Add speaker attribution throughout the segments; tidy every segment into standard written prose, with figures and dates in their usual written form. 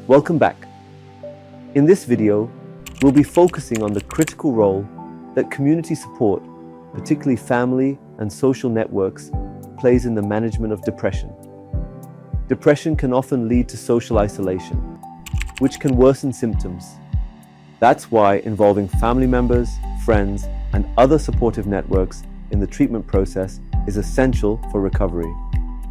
Speaker 1: Welcome back. In this video, we'll be focusing on the critical role that community support, particularly family and social networks, plays in the management of depression. Depression can often lead to social isolation, which can worsen symptoms. That's why involving family members, friends, and other supportive networks in the treatment process is essential for recovery.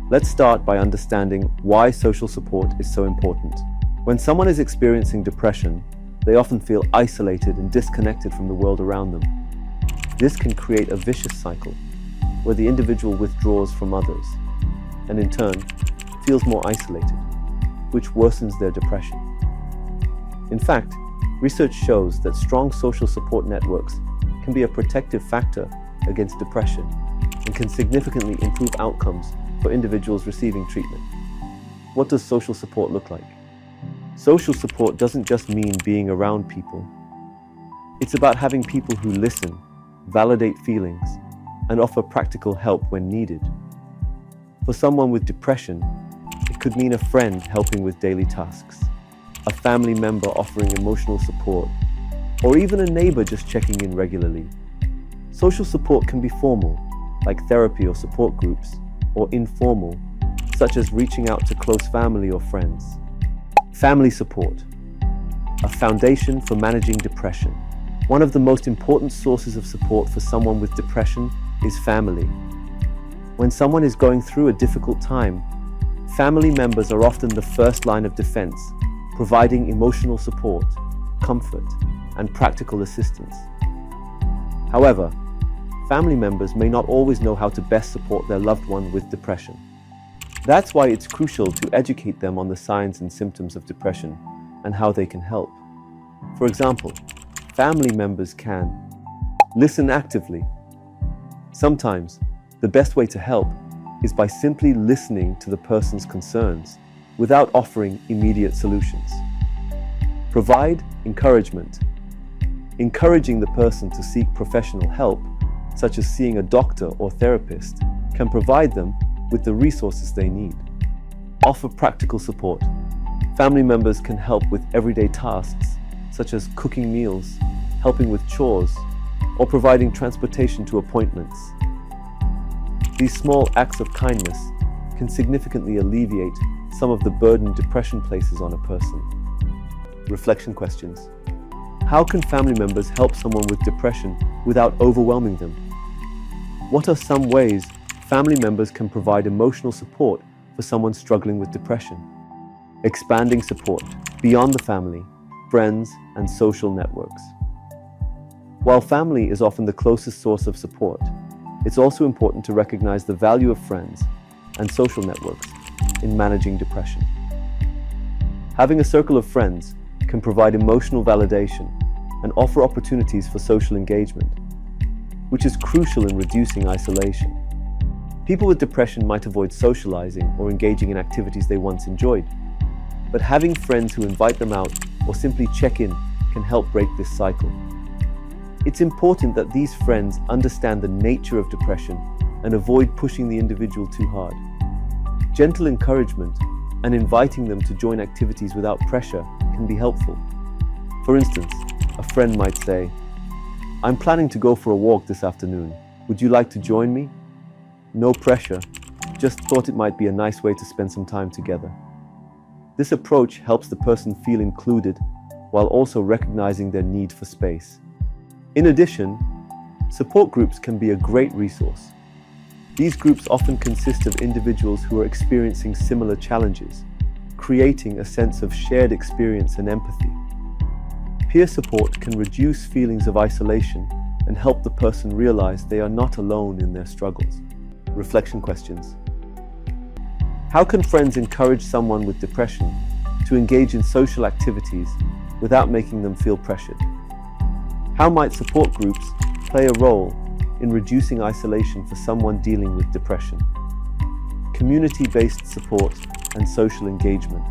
Speaker 1: Let's start by understanding why social support is so important. When someone is experiencing depression, they often feel isolated and disconnected from the world around them. This can create a vicious cycle where the individual withdraws from others and in turn feels more isolated, which worsens their depression. In fact, research shows that strong social support networks can be a protective factor against depression and can significantly improve outcomes for individuals receiving treatment. What does social support look like? Social support doesn't just mean being around people. It's about having people who listen, validate feelings, and offer practical help when needed. For someone with depression, it could mean a friend helping with daily tasks, a family member offering emotional support, or even a neighbor just checking in regularly. Social support can be formal, like therapy or support groups, or informal, such as reaching out to close family or friends. Family support, a foundation for managing depression. One of the most important sources of support for someone with depression is family. When someone is going through a difficult time, family members are often the first line of defense, providing emotional support, comfort, and practical assistance. However, family members may not always know how to best support their loved one with depression. That's why it's crucial to educate them on the signs and symptoms of depression and how they can help. For example, family members can listen actively. Sometimes, the best way to help is by simply listening to the person's concerns without offering immediate solutions. Provide encouragement. Encouraging the person to seek professional help, such as seeing a doctor or therapist, can provide them with the resources they need. Offer practical support. Family members can help with everyday tasks, such as cooking meals, helping with chores, or providing transportation to appointments. These small acts of kindness can significantly alleviate some of the burden depression places on a person. Reflection questions. How can family members help someone with depression without overwhelming them? What are some ways family members can provide emotional support for someone struggling with depression? Expanding support beyond the family, friends, and social networks. While family is often the closest source of support, it's also important to recognize the value of friends and social networks in managing depression. Having a circle of friends can provide emotional validation and offer opportunities for social engagement, which is crucial in reducing isolation. People with depression might avoid socializing or engaging in activities they once enjoyed, but having friends who invite them out or simply check in can help break this cycle. It's important that these friends understand the nature of depression and avoid pushing the individual too hard. Gentle encouragement and inviting them to join activities without pressure can be helpful. For instance, a friend might say, "I'm planning to go for a walk this afternoon. Would you like to join me?" No pressure, just thought it might be a nice way to spend some time together. This approach helps the person feel included while also recognizing their need for space. In addition, support groups can be a great resource. These groups often consist of individuals who are experiencing similar challenges, creating a sense of shared experience and empathy. Peer support can reduce feelings of isolation and help the person realize they are not alone in their struggles. Reflection questions. How can friends encourage someone with depression to engage in social activities without making them feel pressured? How might support groups play a role in reducing isolation for someone dealing with depression? Community-based support and social engagement.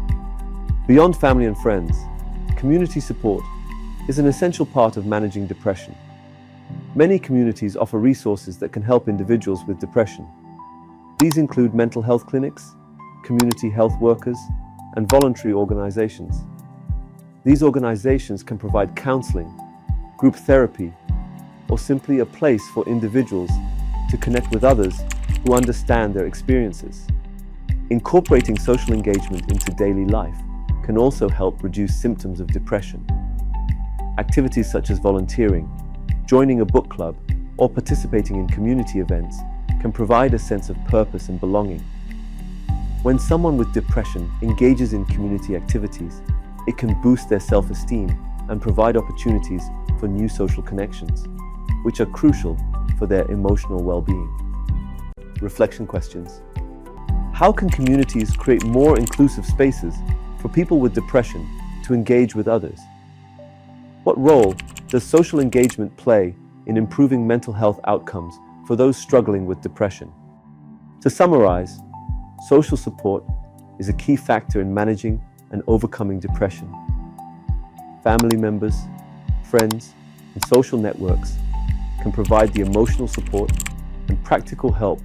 Speaker 1: Beyond family and friends, community support is an essential part of managing depression. Many communities offer resources that can help individuals with depression. These include mental health clinics, community health workers, and voluntary organizations. These organizations can provide counseling, group therapy, or simply a place for individuals to connect with others who understand their experiences. Incorporating social engagement into daily life can also help reduce symptoms of depression. Activities such as volunteering, joining a book club, or participating in community events can provide a sense of purpose and belonging. When someone with depression engages in community activities, it can boost their self-esteem and provide opportunities for new social connections, which are crucial for their emotional well-being. Reflection questions. How can communities create more inclusive spaces for people with depression to engage with others? What role does social engagement play in improving mental health outcomes for those struggling with depression? To summarize, social support is a key factor in managing and overcoming depression. Family members, friends, and social networks can provide the emotional support and practical help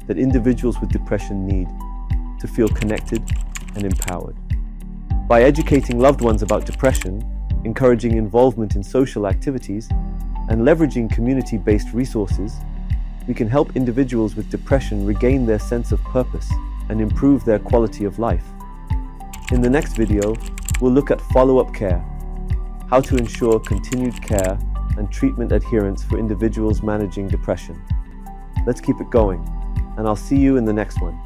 Speaker 1: that individuals with depression need to feel connected and empowered. By educating loved ones about depression, encouraging involvement in social activities, and leveraging community-based resources, we can help individuals with depression regain their sense of purpose and improve their quality of life. In the next video, we'll look at follow-up care, how to ensure continued care and treatment adherence for individuals managing depression. Let's keep it going, and I'll see you in the next one.